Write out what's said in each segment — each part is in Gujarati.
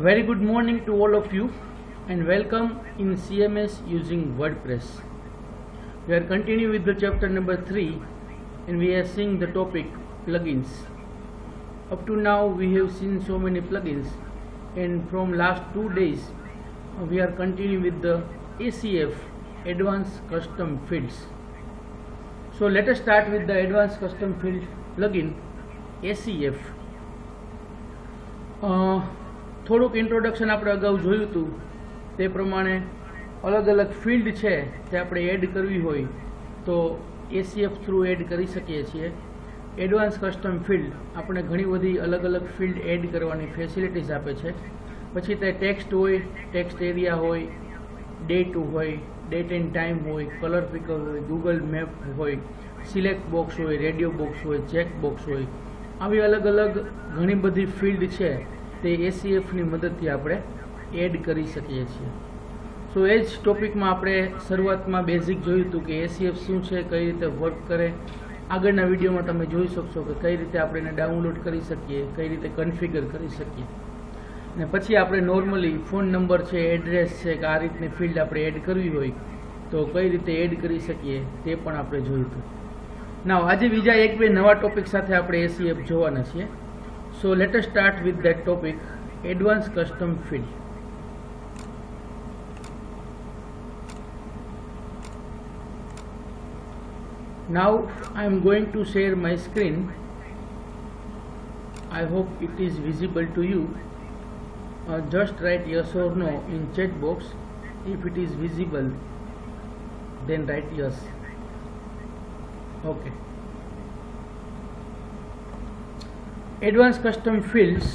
very good morning to all of you and welcome in CMS using WordPress. We are continuing with the chapter number 3 and we are seeing the topic plugins. Up to now we have seen so many plugins, and from last 2 days we are continuing with the ACF, Advanced Custom Fields. So let us start with the Advanced Custom Field plugin ACF. થોડુંક ઇન્ટ્રોડક્શન આપણે અગાઉ જોયું હતું તે પ્રમાણે અલગ અલગ ફિલ્ડ છે તે આપણે એડ કરવી હોય તો ACF થ્રુ એડ કરી શકીએ છીએ. એડવાન્સ કસ્ટમ ફિલ્ડ આપણે ઘણી બધી અલગ અલગ ફિલ્ડ એડ કરવાની ફેસિલિટીઝ આપે છે. પછી તે ટેક્સ્ટ હોય, ટેક્સ્ટ એરિયા હોય, ડેટ હોય, ડેટ એન્ડ ટાઈમ હોય, કલર પિકર હોય, ગૂગલ મેપ હોય, સિલેક્ટ બોક્સ હોય, રેડિયો બોક્સ હોય, ચેક બોક્સ હોય, આવી અલગ અલગ ઘણી બધી ફિલ્ડ છે તે ACFની મદદથી આપણે એડ કરી શકીએ છીએ. સો એ જ ટોપિકમાં આપણે શરૂઆતમાં બેઝિક જોયું હતું કે ACF શું છે, કઈ રીતે વર્ક કરે. આગળના વિડીયોમાં તમે જોઈ શકશો કે કઈ રીતે આપણે એને ડાઉનલોડ કરી શકીએ, કઈ રીતે કન્ફિગર કરી શકીએ. અને પછી આપણે નોર્મલી ફોન નંબર છે, એડ્રેસ છે કે આ રીતની ફિલ્ડ આપણે એડ કરવી હોય તો કઈ રીતે એડ કરી શકીએ તે પણ આપણે જોયું હતું. નાવ આજે બીજા એક બે નવા ટોપિક સાથે આપણે ACF જોવાના છીએ. So let us start with that topic, Advanced Custom Field. Now I am going to share my screen. I hope it is visible to you. Just write yes or no in chat box. If it is visible, then write yes. Okay. Advance custom fields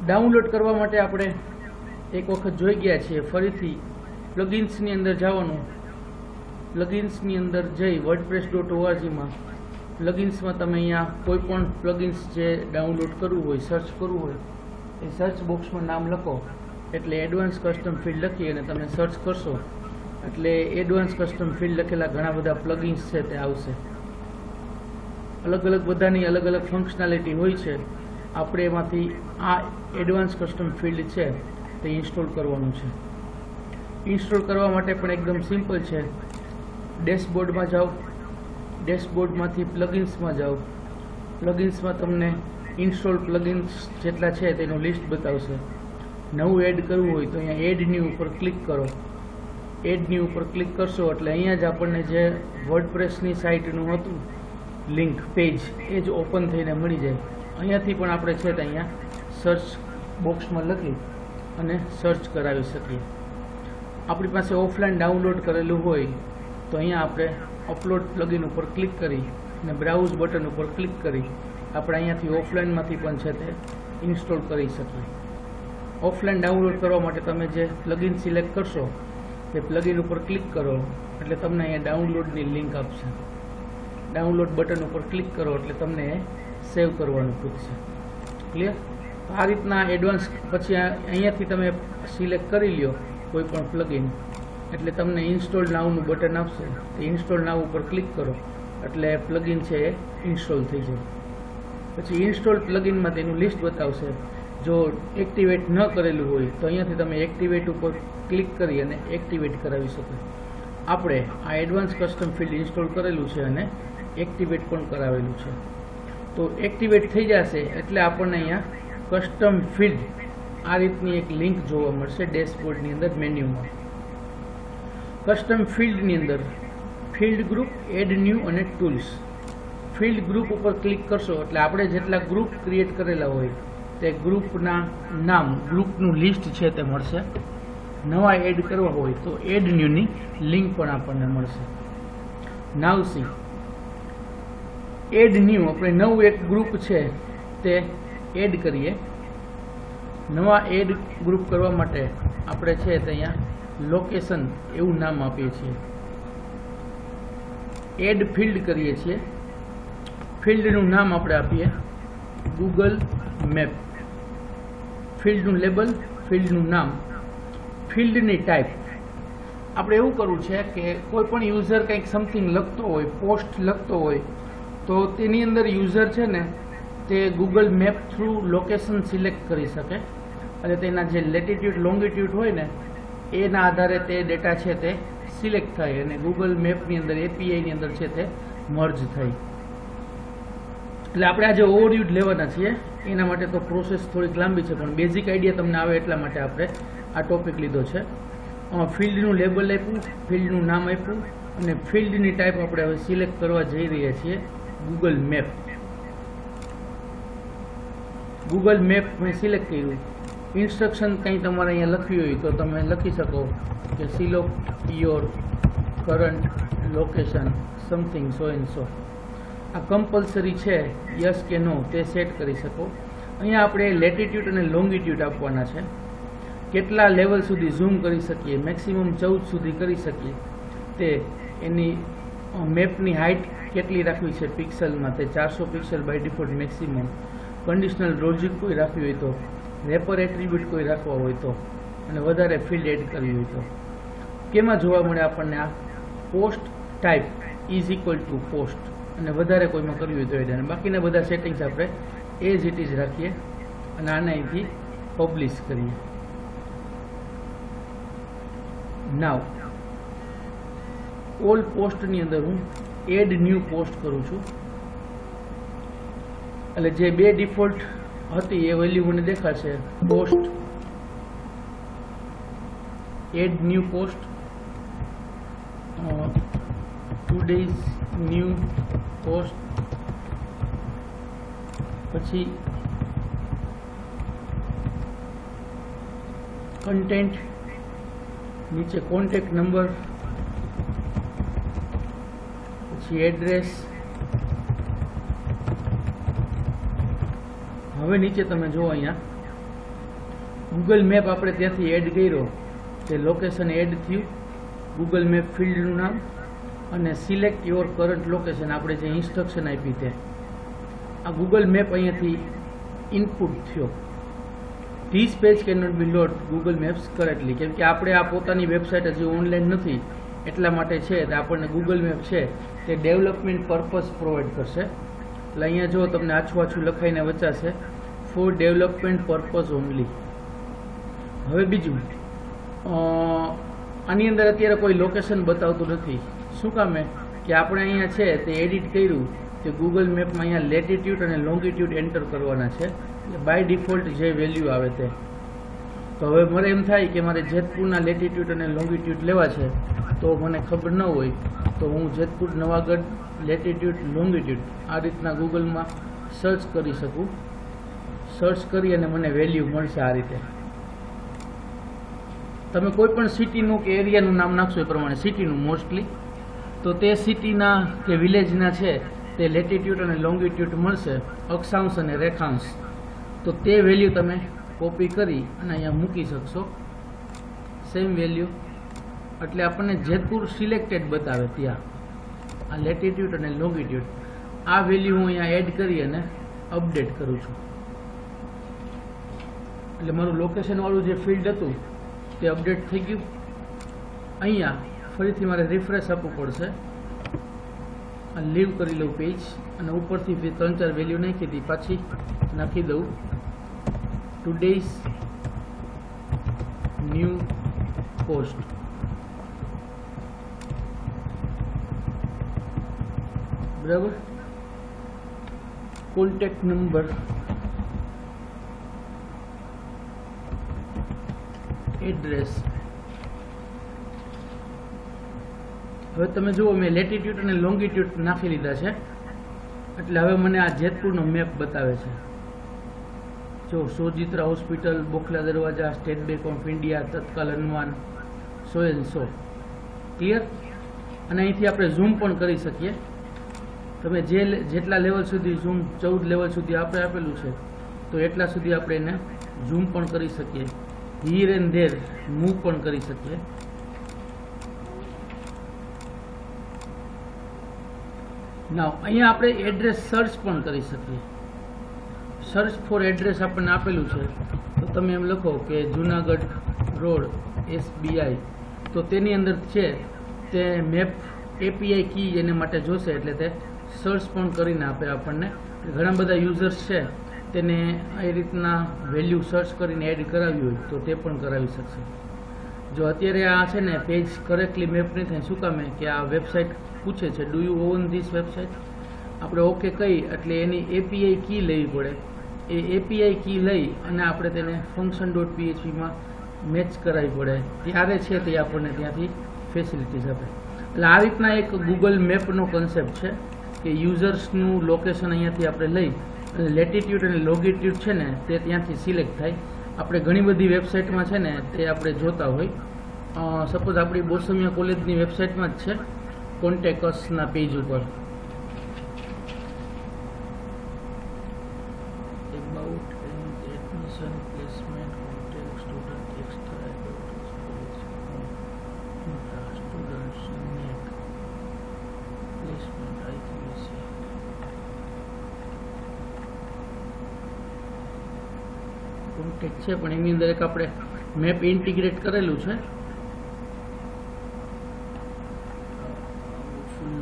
download કરવા માટે આપણે એક વખત જોઈ ગયા છીએ. ફરીથી પ્લગિન્સની અંદર જવાનું, પ્લગિન્સની અંદર જઈ wordpress.org પ્લગિન્સમાં તમે અહીંયા કોઈ પણ પ્લગિન્સ જે ડાઉનલોડ કરવું હોય, સર્ચ કરવું હોય, એ સર્ચ બોક્સમાં નામ લખો એટલે એડવાન્સ કસ્ટમ ફિલ્ડ લખી અને તમે સર્ચ કરશો એટલે એડવાન્સ કસ્ટમ ફિલ્ડ લખેલા ઘણા બધા પ્લગિન્સ છે તે આવશે. અલગ અલગ બધાની અલગ અલગ ફંક્શનાલિટી હોય છે. આપણે એમાંથી આ એડવાન્સ કસ્ટમ ફિલ્ડ છે તે ઇન્સ્ટોલ કરવાનું છે. ઇન્સ્ટોલ કરવા માટે પણ એકદમ સિમ્પલ છે. ડેશબોર્ડમાં જાઓ, ડેશબોર્ડમાંથી પ્લગિન્સમાં જાઓ. પ્લગિન્સમાં તમને ઇન્સ્ટોલ પ્લગિન્સ જેટલા છે તેનું લિસ્ટ બતાવશે. નવું એડ કરવું હોય તો અહીંયા એડની ઉપર ક્લિક કરો. એડની ઉપર ક્લિક કરશો એટલે અહીંયા જ આપણને જે વર્ડપ્રેસની સાઇટનું હતું લિંક પેજ એ જ ઓપન થઈને મળી જાય. અહીંયાથી પણ આપણે છે તો અહીંયા સર્ચ બોક્સમાં લખી અને સર્ચ કરાવી શકીએ. આપણી પાસે ઓફલાઈન ડાઉનલોડ કરેલું હોય તો અહીંયા આપણે અપલોડ પ્લગિન ઉપર ક્લિક કરી અને બ્રાઉઝ બટન ઉપર ક્લિક કરી આપણે અહીંયાથી ઓફલાઈનમાંથી પણ છે તે ઇન્સ્ટોલ કરી શકીએ. ઓફલાઈન ડાઉનલોડ કરવા માટે તમે જે પ્લગિન સિલેક્ટ કરશો તે પ્લગિન ઉપર ક્લિક કરો એટલે તમને અહીંયા ડાઉનલોડની લિંક આપશે. ડાઉનલોડ બટન ઉપર ક્લિક કરો એટલે તમને સેવ કરવાનું પૂછશે. ક્લિયર? તો આ રીતના એડવાન્સ પછી અહીંયાથી તમે સિલેક્ટ કરી લ્યો કોઈ પણ પ્લગિન એટલે તમને ઇન્સ્ટોલ નાવનું બટન આપશે. તે ઇન્સ્ટોલ નાવ ઉપર ક્લિક કરો એટલે પ્લગિન છે એ ઇન્સ્ટોલ થઈ જાય. પછી ઇન્સ્ટોલ પ્લગિનમાં તેનું લિસ્ટ બતાવશે. જો એક્ટિવેટ ન કરેલું હોય તો અહીંયાથી તમે એક્ટિવેટ ઉપર ક્લિક કરી અને એક્ટિવેટ કરાવી શકો. આપણે આ એડવાન્સ કસ્ટમ ફિલ્ડ ઇન્સ્ટોલ કરેલું છે અને એક્ટિવેટ પણ કરાવેલું છે. તો એક્ટિવેટ થઈ જશે એટલે આપણને અહીંયા કસ્ટમ ફિલ્ડ આ રીતની એક લિંક જોવા મળશે ડેશબોર્ડની અંદર મેન્યુમાં. કસ્ટમ ફિલ્ડની અંદર ફિલ્ડ ગ્રુપ, એડ ન્યૂ અને ટૂલ્સ. ફિલ્ડ ગ્રુપ ઉપર ક્લિક કરશો એટલે આપણે જેટલા ગ્રુપ ક્રિએટ કરેલા હોય તે ગ્રુપના નામ, ગ્રુપનું લિસ્ટ છે તે મળશે. નવા એડ કરવા હોય તો એડ ન્યૂની લિંક પણ આપણને મળશે. નાવ સી એડ ન્યૂ, આપણે નવું એક ગ્રુપ છે તે એડ કરીએ. નવા એડ ગ્રુપ કરવા માટે આપણે છે તે અહીંયા લોકેશન એવું નામ આપીએ છીએ. એડ ફિલ્ડ કરીએ છીએ. ફિલ્ડનું નામ આપણે આપીએ ગૂગલ મેપ. ફિલ્ડનું લેબલ, ફિલ્ડનું નામ, ફિલ્ડની ટાઈપ. આપણે એવું કરવું છે કે કોઈ પણ યુઝર કંઈક સમથિંગ લખતો હોય, પોસ્ટ લખતો હોય તો તેની અંદર યુઝર છે ને તે Google map through location select કરી શકે અને તેના જે લેટિટ્યૂડ લોંગિટ્યૂડ હોય ને એના આધારે તે ડેટા છે તે સિલેક્ટ થાય અને ગૂગલ મેપની અંદર એપીઆઈની અંદર છે તે મર્જ થાય. એટલે આપણે આજે ઓવરવ્યૂ લેવાના છીએ. એના માટે તો પ્રોસેસ થોડીક લાંબી છે, પણ બેઝિક આઈડિયા તમને આવે એટલા માટે આપણે આ ટોપિક લીધો છે. ફિલ્ડનું લેબલ આપ્યું, ફિલ્ડનું નામ આપ્યું અને ફિલ્ડની ટાઈપ આપણે હવે સિલેક્ટ કરવા જઈ રહ્યા છીએ ગૂગલ મેપ. ગૂગલ મેપ મેં સિલેક્ટ કર્યું. ઇન્સ્ટ્રક્શન કંઈ તમારે અહીંયા લખ્યું હોય તો તમે લખી શકો કે select your current location something so and સો. આ કમ્પલસરી છે, યસ કે નો તે સેટ કરી શકો. અહીંયા આપણે લેટિટ્યૂડ અને લોંગિટ્યૂડ આપવાના છે. કેટલા લેવલ સુધી ઝૂમ કરી શકીએ, મેક્સિમમ 14 સુધી કરી શકીએ, તે એની મેપની હાઇટ કેટલી રાખવી છે પિક્સલમાં, તે 400 pixel by default maximum. Conditional logic કોઈ રાખવી હોય તો, રેપર એટ્રીબ્યુટ કોઈ રાખવા હોય તો, અને વધારે ફિલ્ડ એડ કરવી હોય તો. કેમાં જોવા મળે આપણને આ post type is equal to post, અને વધારે કોઈમાં કરવી હોય તો એડ. અને બાકીના બધા સેટિંગ્સ આપણે એઝ ઇટ ઇઝ રાખીએ અને આને અહીંથી પબ્લિશ કરીએ. નાવ ઓલ પોસ્ટની અંદર હું એડ ન્યૂ પોસ્ટ કરું છું. એટલે જે બે ડિફોલ્ટ હતી એ વેલ્યુ મને દેખાશે. Post add new post, today's new post, પછી કન્ટેન્ટ, નીચે કોન્ટેક્ટ નંબર, પછી એડ્રેસ. હવે નીચે તમે જુઓ અહીંયા ગૂગલ મેપ આપણે ત્યાંથી એડ કર્યો, તે લોકેશન એડ થયું. ગૂગલ મેપ ફિલ્ડનું નામ અને સિલેક્ટ યોર કરંટ લોકેશન આપણે જે ઇન્સ્ટ્રક્શન આપી તે આ ગૂગલ મેપ અહીંયાથી ઇનપુટ થયો. This page can not be load Google maps correctly, કેમ કે આપણે આ પોતાની વેબસાઇટ હજી ઓનલાઈન નથી એટલા માટે છે. તો આપણને ગૂગલ મેપ છે તે ડેવલપમેન્ટ પર્પઝ પ્રોવાઈડ કરશે. એટલે અહીંયા જો તમને આછું આછું લખાઈને વચાશે ફોર ડેવલપમેન્ટ પર્પઝ ઓનલી. હવે બીજું, આની અંદર અત્યારે કોઈ લોકેશન બતાવતું નથી. શું કામે કે આપણે અહીંયા છે તે એડિટ કર્યું કે ગૂગલ મેપમાં અહીંયા લેટિટ્યૂડ અને લોંગિટ્યૂડ એન્ટર કરવાના છે. બાય ડિફોલ્ટ જે વેલ્યુ આવે તે. તો હવે મને એમ થાય કે મારે જેતપુરના લેટિટ્યૂડ અને લોંગિટ્યૂડ લેવા છે, તો મને ખબર ન હોય તો હું જેતપુર નવાગઢ લેટિટ્યૂડ લોંગિટ્યૂડ આ રીતના ગૂગલમાં સર્ચ કરી શકું. સર્ચ કરી અને મને વેલ્યુ મળશે આ રીતે. તમે કોઈ પણ સિટીનું કે એરિયાનું નામ નાખશો એ પ્રમાણે, સિટીનું મોસ્ટલી, તો તે સિટીના કે વિલેજના છે તે લેટિટ્યૂડ અને લોંગિટ્યૂડ મળશે, અક્ષાંશ અને રેખાંશ. તો તે વેલ્યુ તમે કોપી કરી અને અહીંયા મૂકી શકશો. સેમ વેલ્યુ એટલે આપણને જેતપુર સિલેક્ટેડ બતાવે ત્યાં આ લેટિટ્યૂડ અને લોંગિટ્યૂડ. આ વેલ્યુ હું અહીંયા એડ કરી અને અપડેટ કરું છું. એટલે મારું લોકેશનવાળું જે ફિલ્ડ હતું તે અપડેટ થઈ ગયું. અહીંયા ફરીથી મારે રિફ્રેશ આપવું પડશે. આ લીવ કરી લઉં પેજ અને ઉપરથી 3-4 વેલ્યુ નાખી હતી પાછી નાખી દઉં. ટુડેઝ ન્યૂ પોસ્ટ, બરાબર. Contact number, address. હવે તમે જુઓ મેં લેટિટ્યૂડ અને લોંગિટ્યૂડ નાખી લીધા છે. એટલે હવે મને આ જેતપુરનો મેપ બતાવે છે. જો સોજિત્રા હોસ્પિટલ, બોખલા દરવાજા, state bank of India, Tatkal Hanuman, so and so. Clear. અને અહીંથી આપણે ઝૂમ પણ કરી શકીએ. તમે જેટલા લેવલ સુધી ઝૂમ, 14 લેવલ સુધી આપણે આપેલું છે તો એટલા સુધી આપણે એને ઝૂમ પણ કરી શકીએ. હિયર એન્ડ ધેર મૂવ પણ કરી શકીએ. નાવ અહીંયા આપણે એડ્રેસ સર્ચ પણ કરી શકીએ. સર્ચ ફોર એડ્રેસ આપણને આપેલું છે તો તમે એમ લખો કે જુનાગઢ રોડ SBI, તો તેની અંદર છે તે મેપ API કી એને માટે જોશે એટલે તે સર્ચ પણ કરીને આપે આપણને ઘણા બધા યુઝર્સ છે તેને એ રીતના વેલ્યુ સર્ચ કરીને એડ કરાવી હોય તો તે પણ કરાવી શકશે. જો અત્યારે આ છે ને પેજ કરેક્ટલી મેપ નહીં થાય, શું કામે કે આ વેબસાઇટ પૂછે છે do you on this website. આપણે ઓકે કહી એટલે એની એપીઆઈ કી લેવી પડે. એ એપીઆઈ કી લઈ અને આપણે તેને function.phpમાં મેચ કરાવવી પડે, ત્યારે છે તે આપણને ત્યાંથી ફેસિલિટીઝ આપે. એટલે આ રીતના એક ગૂગલ મેપનો કન્સેપ્ટ છે કે યુઝર્સનું લોકેશન અહીંયાથી આપણે લઈ અને લેટિટ્યૂડ અને લોંગિટ્યૂડ છે ને તે ત્યાંથી સિલેક્ટ થાય. આપણે ઘણી બધી વેબસાઇટમાં છે ને તે આપણે જોતા હોય. સપોઝ આપણી બોસમિયા કોલેજની વેબસાઇટમાં જ છે, કોન્ટેક્ટ અસના પેજ ઉપર about admission, placement, contact, student, extra, students, net, placement, IQVC. Contact છે પણ એની અંદર એક આપણે મેપ ઇન્ટિગ્રેટ કરેલું છે.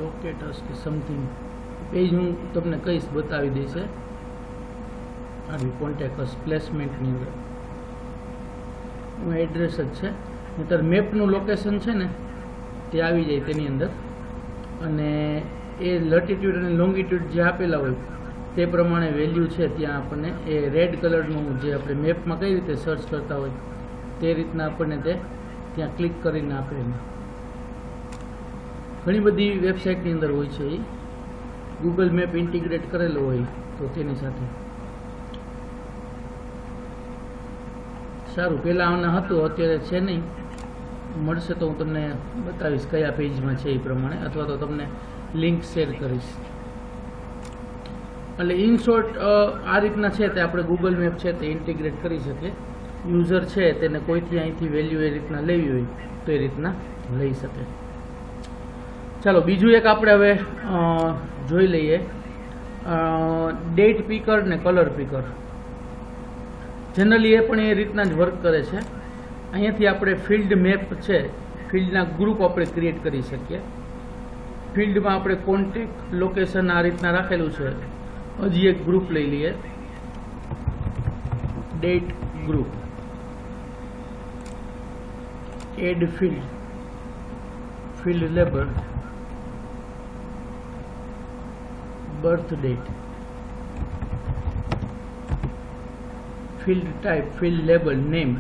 લોકેટસ કે સમથિંગ પેજ હું તમને કહીશ, બતાવી દઈશ. આવી કોન્ટેક્ટ પ્લેસમેન્ટની અંદર એડ્રેસ જ છે, નહીતર મેપનું લોકેશન છે ને તે આવી જાય તેની અંદર. અને એ લેટિટ્યૂડ અને લોંગિટ્યૂડ જે આપેલા હોય તે પ્રમાણે વેલ્યુ છે ત્યાં આપણને એ રેડ કલરનું જે આપણે મેપમાં કઈ રીતે સર્ચ કરતા હોય તે રીતના આપણને તે ત્યાં ક્લિક કરીને આપે. ઘણી બધી વેબસાઇટની અંદર હોય છે એ ગૂગલ મેપ ઇન્ટિગ્રેટ કરેલો હોય તો તેની સાથે. સારું, પહેલાં આના હતું, અત્યારે છે નહીં. મળશે તો હું તમને બતાવીશ કયા પેજમાં છે એ પ્રમાણે, અથવા તો તમને લિંક શેર કરીશ. એટલે ઇન શોર્ટ આ રીતના છે તે આપણે ગૂગલ મેપ છે તે ઇન્ટિગ્રેટ કરી શકીએ. યુઝર છે તેને કોઈથી અહીંથી વેલ્યુ એ રીતના લેવી હોય તો એ રીતના લઈ શકે. ચાલો બીજું એક આપણે હવે જોઈ લઈએ, ડેટ પિકર ને કલર પિકર. જનરલી એ પણ એ રીતના જ વર્ક કરે છે. અહીંયાથી આપણે ફિલ્ડ મેપ છે, ફિલ્ડના ગ્રુપ આપણે ક્રિએટ કરી શકીએ. ફિલ્ડમાં આપણે કોન્ટેક્ટ લોકેશન આ રીતના રાખેલું છે. હજી એક ગ્રુપ લઈ લઈએ, date group, add field, field label, birth date, field type, field label, name.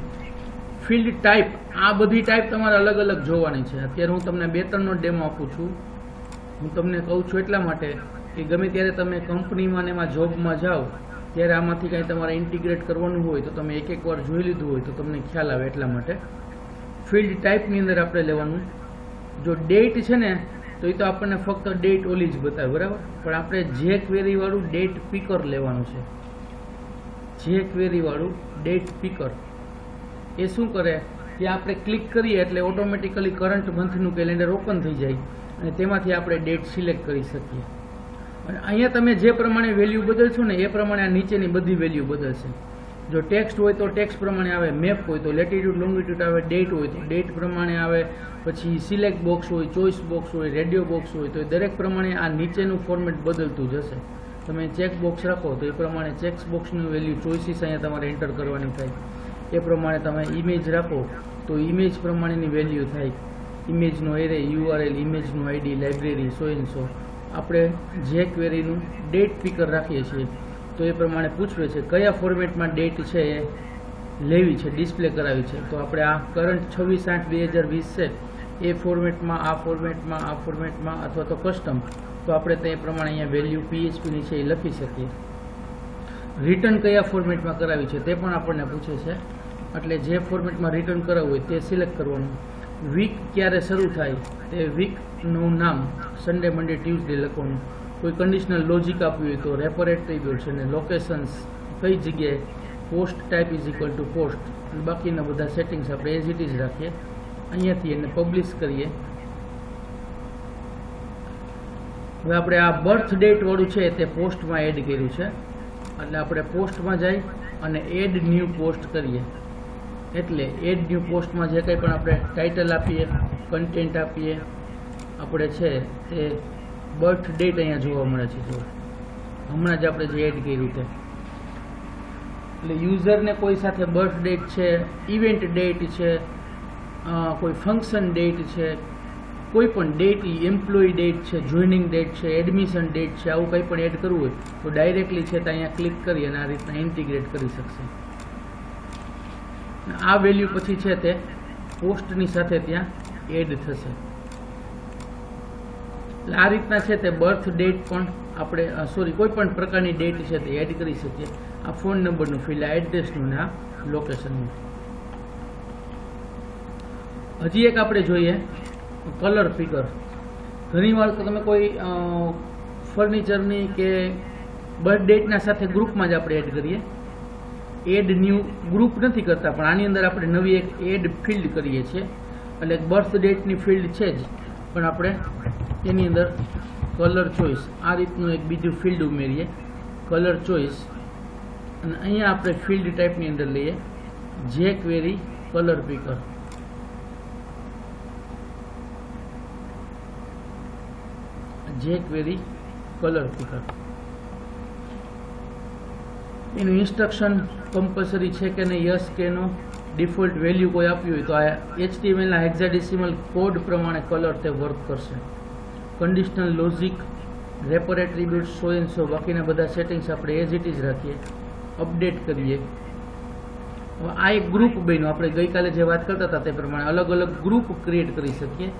Field type, આ બધી ટાઈપ તમારે અલગ અલગ જોવાની છે. અત્યારે હું તમને 2-3નો ડેમો આપું છું. હું તમને કહું છું એટલા માટે કે ગમે ત્યારે તમે કંપનીમાં ને એમાં જોબમાં જાઓ ત્યારે આમાંથી કાંઈ તમારે ઇન્ટિગ્રેટ કરવાનું હોય તો તમે એક વાર જોઈ લીધું હોય તો તમને ખ્યાલ આવે. એટલા માટે ફિલ્ડ ટાઈપની અંદર આપણે લેવાનું. જો ડેટ છે ને તો એ તો આપણને ફક્ત ડેટ ઓલી જ બતાવે, બરાબર. પણ આપણે જે ક્વેરીવાળું ડેટ પિકર લેવાનું છે, જે ક્વેરીવાળું ડેટ પિકર, એ શું કરે કે આપણે ક્લિક કરીએ એટલે ઓટોમેટિકલી કરંટ મંથનું કેલેન્ડર ઓપન થઈ જાય અને તેમાંથી આપણે ડેટ સિલેક્ટ કરી શકીએ. અને અહીંયા તમે જે પ્રમાણે વેલ્યુ બદલશો ને એ પ્રમાણે આ નીચેની બધી વેલ્યુ બદલશે. જો ટેક્સ્ટ હોય તો ટેક્સ્ટ પ્રમાણે આવે, મેપ હોય તો લેટિટ્યૂડ લોંગિટ્યૂડ આવે, ડેટ હોય તો ડેટ પ્રમાણે આવે, પછી સિલેક્ટ બોક્સ હોય, ચોઇસ બોક્સ હોય, રેડિયો બોક્સ હોય, તો એ દરેક પ્રમાણે આ નીચેનું ફોર્મેટ બદલતું જશે. તમે ચેક બોક્સ રાખો તો એ પ્રમાણે ચેક બોક્સનું વેલ્યુ ચોઇસીસ અહીંયા તમારે એન્ટર કરવાની થાય. એ પ્રમાણે તમે ઇમેજ રાખો તો ઇમેજ પ્રમાણેની વેલ્યુ થાય. ઇમેજનો એરે, યુઆરએલ, ઇમેજનું ID, library, so and so. આપણે જે ક્વેરીનું ડેટ પિકર રાખીએ છીએ તો એ પ્રમાણે પૂછવે છે કયા ફોર્મેટમાં ડેટ છે એ લેવી છે, ડિસ્પ્લે કરાવી છે. તો આપણે આ કરંટ 26/8/2020 છે એ ફોર્મેટમાં, આ ફોર્મેટમાં, આ ફોર્મેટમાં અથવા તો કસ્ટમ, તો આપણે તે પ્રમાણે અહીંયા વેલ્યુ PHPની છે એ લખી શકીએ. રિટર્ન કયા ફોર્મેટમાં કરાવી છે તે પણ આપણને પૂછે છે. એટલે જે ફોર્મેટમાં રિટર્ન કરાવવું હોય તે સિલેક્ટ કરવાનું. વીક ક્યારે શરૂ થાય તે વીકનું નામ સન્ડે, મંડે, ટ્યુઝડે લખવાનું. કોઈ કન્ડિશનલ લોજિક આપ્યું હોય તો રેપરેટ થઈ ગયું છે. અને લોકેશન્સ કઈ જગ્યાએ, post type is equal to post. બાકીના બધા સેટિંગ્સ આપણે એઝ ઇટ ઇઝ રાખીએ. અહીંયાથી એને પબ્લિશ કરીએ. હવે આપણે આ બર્થ ડેટ વાળું છે તે પોસ્ટમાં એડ કર્યું છે. એટલે આપણે પોસ્ટમાં જઈ અને એડ ન્યૂ પોસ્ટ કરીએ. એટલે એડ ન્યૂ પોસ્ટમાં જે કંઈ પણ આપણે ટાઇટલ આપીએ, કન્ટેન્ટ આપીએ, આપણે છે તે બર્થ ડેટ અહીંયા જોવા મળે છે. જો હમણાં જ આપણે જે એડ કર્યું તે. એટલે યુઝરને કોઈ સાથે બર્થ ડેટ છે, ઇવેન્ટ ડેટ છે, કોઈ ફંક્શન ડેટ છે, કોઈ પણ ડેટ, એમ્પ્લોયી ડેટ છે, જોઈનિંગ ડેટ છે, એડમિશન ડેટ છે, આવું કંઈ પણ એડ કરવું હોય તો ડાયરેક્ટલી છે તો અહીંયા ક્લિક કરી અને આ રીતના ઇન્ટિગ્રેટ કરી શકશે. આ વેલ્યુ પછી છે તે પોસ્ટની સાથે ત્યાં એડ થશે. એટલે આ રીતના છે તે બર્થ ડેટ પણ આપણે કોઈ પણ પ્રકારની ડેટ છે તે એડ કરી શકીએ. આ ફોન નંબરનું ફિલ્ડ, આ એડ્રેસનું ને આ લોકેશનનું. હજી એક આપણે જોઈએ કલર પિકર. ઘણી વાર તો તમે કોઈ ફર્નિચરની કે બર્થ ડેટના સાથે ગ્રુપમાં જ આપણે એડ કરીએ. એડ ન્યૂ ગ્રુપ નથી કરતા, પણ આની અંદર આપણે નવી એક એડ ફિલ્ડ કરીએ છીએ. એટલે બર્થ ડેટની ફિલ્ડ છે જ, પણ આપણે એની અંદર કલર ચોઈસ આ રીતનું એક બીજું ફિલ્ડ ઉમેરીએ, કલર ચોઈસ. અને અહીંયા આપણે ફિલ્ડ ટાઈપની અંદર લઈએ jQuery કલર પિકર. jQuery કલર પિકર એનું ઇન્સ્ટ્રક્શન કમ્પલસરી છે કે નહીં, યસ કે નો, ડિફોલ્ટ વેલ્યુ કોઈ આપ્યું હોય તો આ HTML ના હેક્સાડેસિમલ કોડ પ્રમાણે કલર તે વર્ક કરશે. Conditional logic, wrapper attribute, so and સો, બાકીના બધા સેટિંગ્સ આપણે એઝ ઇટ ઇઝ રાખીએ. અપડેટ કરીએ. હવે આ એક ગ્રુપ બન્યું. આપણે ગઈકાલે જે વાત કરતા હતા તે પ્રમાણે અલગ અલગ ગ્રુપ ક્રિએટ કરી શકીએ.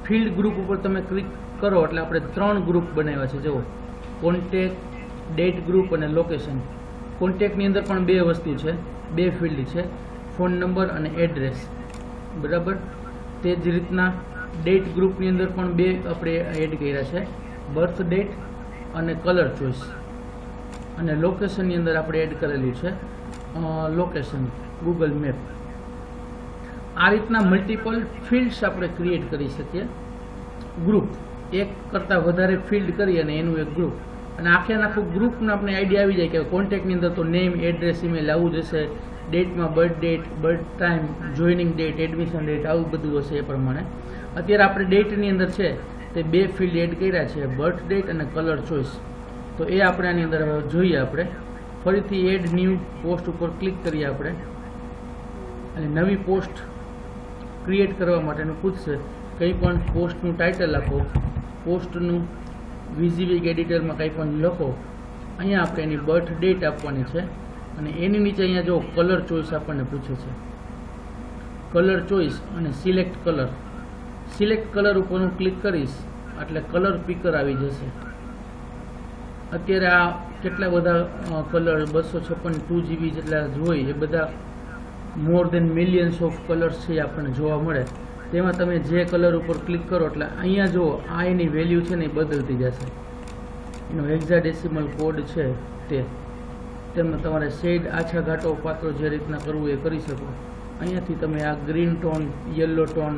ફિલ્ડ ગ્રુપ ઉપર તમે ક્લિક કરો એટલે આપણે 3 ગ્રુપ બનાવ્યા છે. જુઓ, કોન્ટેક્ટ, ડેટ ગ્રુપ અને લોકેશન. કોન્ટેક્ટની અંદર પણ 2 વસ્તુ છે, 2 ફિલ્ડ છે, ફોન નંબર અને એડ્રેસ. બરાબર. તે જ રીતના ડેટ ગ્રુપની અંદર પણ 2 આપણે એડ કર્યા છે, બર્થ ડેટ અને કલર ચોઈસ. અને લોકેશનની અંદર આપણે એડ કરેલું છે લોકેશન, ગૂગલ મેપ. આ રીતના મલ્ટિપલ ફિલ્ડ્સ આપણે ક્રિએટ કરી શકીએ. ગ્રુપ, એક કરતાં વધારે ફિલ્ડ કરી અને એનું એક ગ્રુપ. અને આખું ગ્રુપનો આપણે આઈડિયા આવી જાય કે કોન્ટેક્ટની અંદર તો નેમ, એડ્રેસ, ઈમેલ આવું જ હશે. ડેટમાં birth date, birth time, joining date, admission date આવું બધું હશે. એ પ્રમાણે અત્યારે આપણે ડેટની અંદર છે તે 2 ફિલ્ડ એડ કર્યા છે, બર્થ ડેટ અને કલર ચોઈસ. તો એ આપણે આની અંદર જોઈએ. આપણે ફરીથી એડ ન્યૂ પોસ્ટ ઉપર ક્લિક કરીએ આપણે, અને નવી પોસ્ટ ક્રિએટ કરવા માટેનું પૂછશે. કંઈ પણ પોસ્ટનું ટાઇટલ આપો, પોસ્ટનું વિઝિવિક એડિટરમાં કંઈ પણ લખો. અહીંયા આપણે એની બર્થ ડેટ આપવાની છે અને એની નીચે અહીંયા જો કલર ચોઈસ આપણને પૂછે છે. કલર ચોઈસ અને સિલેક્ટ કલર. સિલેક્ટ કલર ઉપર હું ક્લિક કરીશ એટલે કલર પિકર આવી જશે. અત્યારે આ કેટલા બધા કલર 256 2GB જેટલા હોય એ બધા મોર દેન મિલિયન્સ ઓફ કલર્સ છે આપણને જોવા મળે. તેમાં તમે જે કલર ઉપર ક્લિક કરો એટલે અહીંયા જુઓ આ એની વેલ્યુ છે ને એ બદલતી જશે. એનો હેક્સાડેસિમલ કોડ છે તે. તેમાં તમારે શેડ, આછા ઘાટો, પાત્રો જે રીતના કરવું એ કરી શકો. અહીંયાથી તમે આ green tone, yellow tone,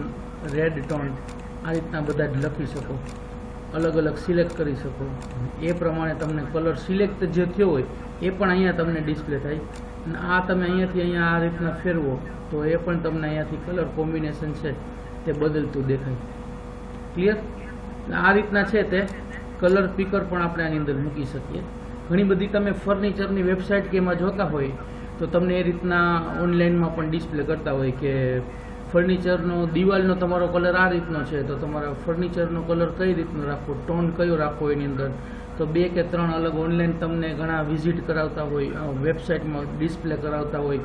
red tone આ રીતના બધા જ લખી શકો. અલગ અલગ સિલેક્ટ કરી શકો. એ પ્રમાણે તમને કલર સિલેક્ટ જે થયો હોય એ પણ અહીંયા તમને ડિસ્પ્લે થાય. અને આ તમે અહીંયાથી અહીંયા આ રીતના ફેરવો તો એ પણ તમને અહીંયાથી કલર કોમ્બિનેશન છે તે બદલતું દેખાય. ક્લિયર? આ રીતના છે તે કલર પિકર પણ આપણે આની અંદર મૂકી શકીએ. ઘણી બધી તમે ફર્નિચરની વેબસાઇટ કે એમાં જોતા હોય તો તમને એ રીતના ઓનલાઈનમાં પણ ડિસ્પ્લે કરતા હોય કે ફર્નિચરનો દિવાલનો તમારો કલર આ રીતનો છે તો તમારા ફર્નિચરનો કલર કઈ રીતનો રાખવો, ટોન કયો રાખવો એની અંદર. તો 2 કે 3 અલગ ઓનલાઈન તમને ઘણા વિઝિટ કરાવતા હોય, વેબસાઇટમાં ડિસ્પ્લે કરાવતા હોય.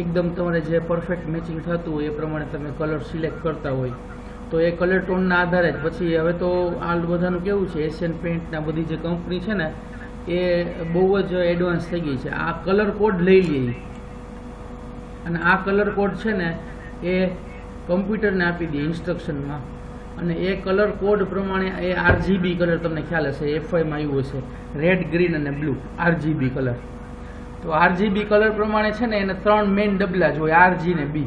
એકદમ તમારે જે પરફેક્ટ મેચિંગ થતું હોય એ પ્રમાણે તમે કલર સિલેક્ટ કરતા હોય તો એ કલર ટોનના આધારે જ પછી હવે તો આ બધાનું કેવું છે, એશિયન પેઇન્ટના બધી જે કંપની છે ને એ બહુ જ એડવાન્સ થઈ ગઈ છે. આ કલર કોડ લઈ લે અને આ કલર કોડ છે ને એ કમ્પ્યુટરને આપી દે ઇન્સ્ટ્રક્શનમાં અને એ કલર કોડ પ્રમાણે એ RGB કલર તમને ખ્યાલ હશે, FIમાં આવ્યું હશે, રેડ, ગ્રીન અને બ્લુ RGB કલર. તો RGB કલર પ્રમાણે છે ને એને 3 મેઇન ડબલા જ હોય, RG ને B,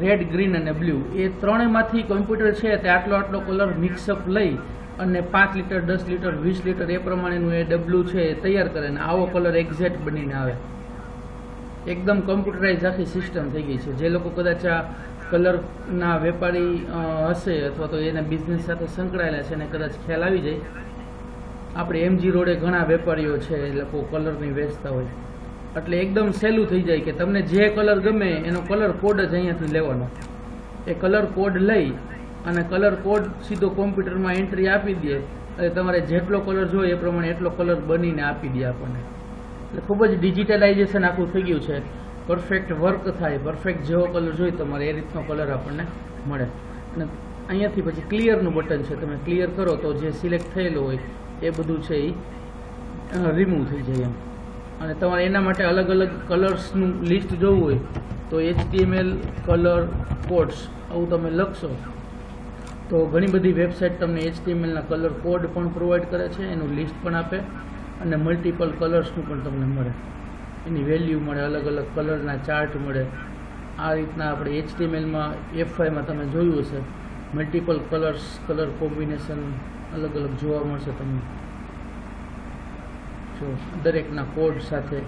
રેડ, ગ્રીન અને બ્લુ. એ ત્રણેયમાંથી કમ્પ્યુટર છે તે આટલો કલર મિક્સઅપ લઈ અને 5 લીટર, 10 લીટર, 20 લીટર એ પ્રમાણેનું એ ડબલું છે એ તૈયાર કરે અને આવો કલર એક્ઝેક્ટ બનીને આવે. એકદમ કમ્પ્યુટરાઇઝ આખી સિસ્ટમ થઈ ગઈ છે. જે લોકો કદાચ આ કલરના વેપારી હશે અથવા તો એના બિઝનેસ સાથે સંકળાયેલા છે એને કદાચ ખ્યાલ આવી જાય આપણે એમજી રોડે ઘણા વેપારીઓ છે, એ લોકો કલરની વેચતા હોય, એટલે એકદમ સહેલું થઈ જાય કે તમને જે કલર ગમે એનો કલર કોડ જ અહીંયાથી લેવાનો. એ કલર કોડ લઈ અને કલર કોડ સીધો કોમ્પ્યુટરમાં એન્ટ્રી આપી દે એટલે તમારે જેટલો કલર જોઈએ એ પ્રમાણે એટલો કલર બનીને આપી દે આપણને. એટલે ખૂબ જ ડિજિટલાઇઝેશન આખું થઈ ગયું છે. પરફેક્ટ વર્ક થાય, પરફેક્ટ જેવો કલર જોઈએ તમારે એ રીતનો કલર આપણને મળે. અને અહીંયાથી પછી ક્લિયરનું બટન છે, તમે ક્લિયર કરો તો જે સિલેક્ટ થયેલું હોય એ બધું છે એ રિમૂવ થઈ જાય એમ. અને તમારે એના માટે અલગ અલગ કલર્સનું લિસ્ટ જોવું હોય તો HTML કલર કોડ્સ આવું તમે લખશો તો ઘણી બધી વેબસાઇટ તમને HTMLના કલર કોડ પણ પ્રોવાઈડ કરે છે, એનું લિસ્ટ પણ આપે અને મલ્ટિપલ કલર્સનું પણ તમને મળે, એની વેલ્યુ મળે, અલગ અલગ કલરના ચાર્ટ મળે. આ રીતના આપણે HTMLમાં F5માં તમે જોયું હશે, મલ્ટિપલ કલર્સ, કલર કોમ્બિનેશન અલગ અલગ જોવા મળશે તમને. જો દરેકના કોડ સાથે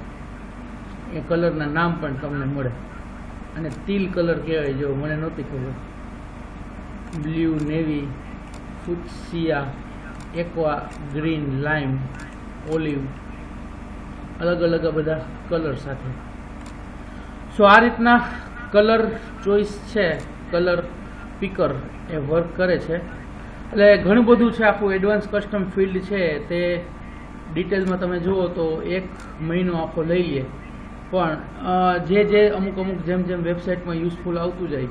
એ કલરના નામ પણ તમને મળે. અને ટીલ કલર કહેવાય, જો મને નહોતી ખબર. બ્લુ, નેવી, ફુક્સિયા, એક્વા, ગ્રીન, લાઇમ, ઓલિવ, અલગ અલગ આ બધા કલર સાથે. સો આ રીતના કલર ચોઇસ છે, કલર પિકર એ વર્ક કરે છે. એટલે ઘણું બધું છે, આખું એડવાન્સ કસ્ટમ ફિલ્ડ છે. તે ડિટેલમાં તમે જુઓ તો 1 મહિનો આખો લઈ લે, પણ જે અમુક જેમ વેબસાઇટમાં યુઝફુલ આવતું જાય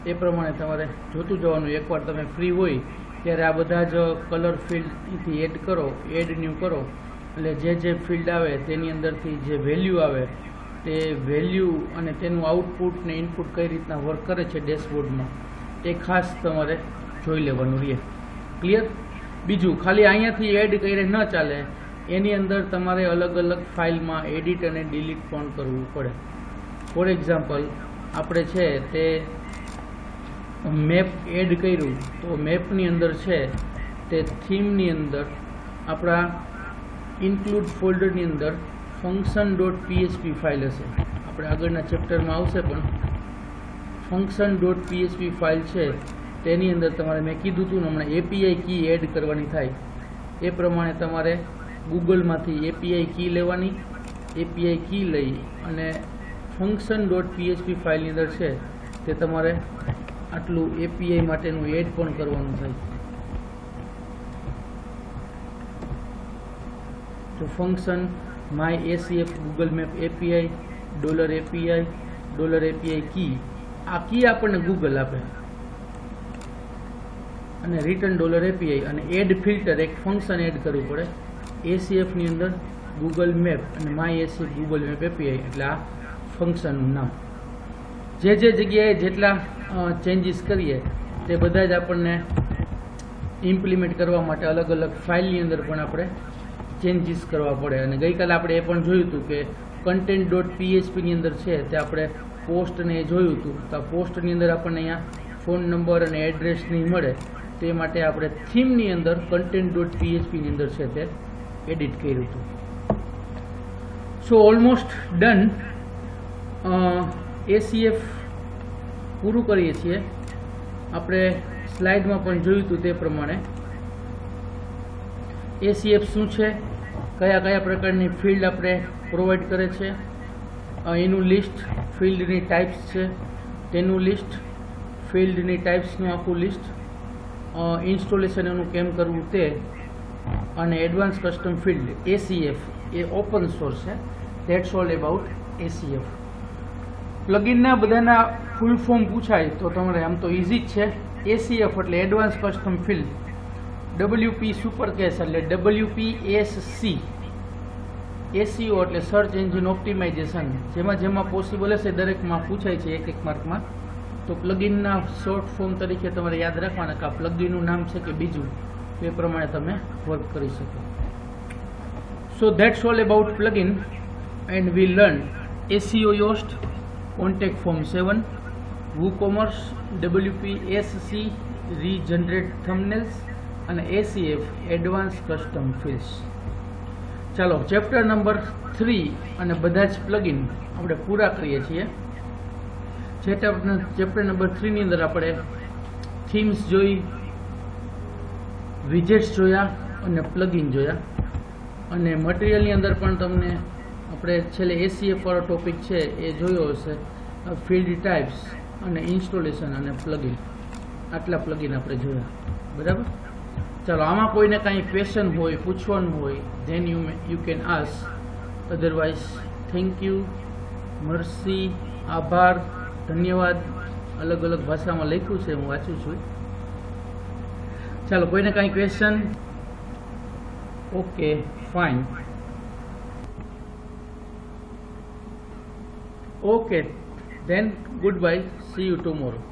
એ પ્રમાણે તમારે જોતું જવાનું. એકવાર તમે ફ્રી હોય ત્યારે આ બધા જ કલર ફિલ્ડથી એડ કરો, એડ ન્યૂ કરો, એટલે જે ફિલ્ડ આવે તેની અંદરથી જે વેલ્યુ આવે તે વેલ્યુ અને તેનું આઉટપુટ ને ઇનપુટ કઈ રીતના વર્ક કરે છે ડેશબોર્ડમાં એ ખાસ તમારે જોઈ લેવાનું રહે. ક્લિયર? બીજું, ખાલી અહીંયાથી એડ કરીને ન ચાલે, એની અંદર તમારે અલગ અલગ ફાઇલમાં એડિટ અને ડિલીટ પણ કરવું પડે. ફોર એક્ઝામ્પલ, આપણે છે તે મેપ એડ કર્યું તો મેપની અંદર છે તે થીમની અંદર આપણા ઇન્ક્લુડ ફોલ્ડરની અંદર function.php ફાઇલ હશે. આપણે આગળના ચેપ્ટરમાં આવશે, પણ function.php ફાઇલ છે તેની અંદર તમારે મેં કીધું હતું ને હમણાં API કી એડ કરવાની થાય એ પ્રમાણે તમારે ગૂગલમાંથી API કી લેવાની. API કી લઈ અને function.php ફાઇલની અંદર છે તે તમારે આટલું API માટેનું એડ પણ કરવાનું થાય. તો function myACF Google Map API $API કી, આ કી આપણને ગૂગલ આપે અને રિટર્ન $API અને એડ ફિલ્ટર, એક ફંક્શન એડ કરવું પડે ACF ની અંદર ગૂગલ મેપ અને myACF Google Map API, એટલે આ ફંક્શનનું નામ. જે જગ્યાએ જેટલા ચેન્જીસ કરીએ તે બધા જ આપણને ઇમ્પ્લિમેન્ટ કરવા માટે અલગ અલગ ફાઇલની અંદર પણ આપણે ચેન્જીસ કરવા પડે. અને ગઈકાલે આપણે એ પણ જોયું હતું કે content.php ની અંદર છે તે આપણે પોસ્ટને જોયું હતું. તો આ પોસ્ટની અંદર આપણને અહીંયા ફોન નંબર અને એડ્રેસ નહીં મળે, તે માટે આપણે થીમની અંદર content.php ની અંદર છે તે એડિટ કર્યું હતું. સો ઓલમોસ્ટ ડન. ACF પૂરું કરીએ છીએ. આપણે સ્લાઇડમાં પણ જોયું હતું તે પ્રમાણે ACF શું છે, કયા પ્રકારની ફિલ્ડ આપણે પ્રોવાઈડ કરે છે, એનું લિસ્ટ, ફિલ્ડની ટાઈપ્સ છે તેનું લિસ્ટ, ફિલ્ડની ટાઈપ્સનું આખું લિસ્ટ, ઇન્સ્ટોલેશન એનું કેમ કરવું તે, અને એડવાન્સ કસ્ટમ ફિલ્ડ. ACF એ ઓપન સોર્સ છે. That's all about ACF. પ્લગઇનના બધાના ફૂલ ફોર્મ પૂછાય તો તમારે આમ તો ઇઝી જ છે. ACF એટલે એડવાન્સ કસ્ટમ ફિલ્ડ, WP સુપરકેસ એટલે WPSC, SEO એટલે સર્ચ એન્જિન ઓપ્ટિમાઇઝેશન. જેમાં પોસિબલ હશે દરેકમાં પૂછાય છે એક માર્કમાં. તો પ્લગઇનના શોર્ટ ફોર્મ તરીકે તમારે યાદ રાખવાના કે આ પ્લગઇનનું નામ છે કે બીજું, તે પ્રમાણે તમે વર્ક કરી શકો. સો that's all about plugin and we learn SEO Yoast, Contact Form 7, WooCommerce, WPSC Regenerate Thumbnails અને ACF Advanced Custom Fields. ચાલો ચેપ્ટર નંબર 3 અને બધા જ પ્લગઇન આપણે પૂરા કરીએ છીએ. ચેપ્ટર નંબર 3 ની અંદર આપણે થીમ્સ જોઈ, વિજેટ્સ જોયા અને પ્લગઇન જોયા. અને મટીરિયલની અંદર પણ તમને આપણે છેલ્લે ACF વાળો ટોપિક છે એ જોયો હશે, ફિલ્ડ ટાઈપ્સ અને ઇન્સ્ટોલેશન અને પ્લગિન, આટલા પ્લગિન આપણે જોયા, બરાબર. ચાલો, આમાં કોઈને કાંઈ ક્વેશ્ચન હોય, પૂછવાનું હોય, then you can ask, otherwise thank you, Mersey, આભાર, ધન્યવાદ. અલગ અલગ ભાષામાં લખ્યું છે, હું વાંચું છું. ચાલો, કોઈને કાંઈ question? Okay, fine. Okay, then goodbye, see you tomorrow.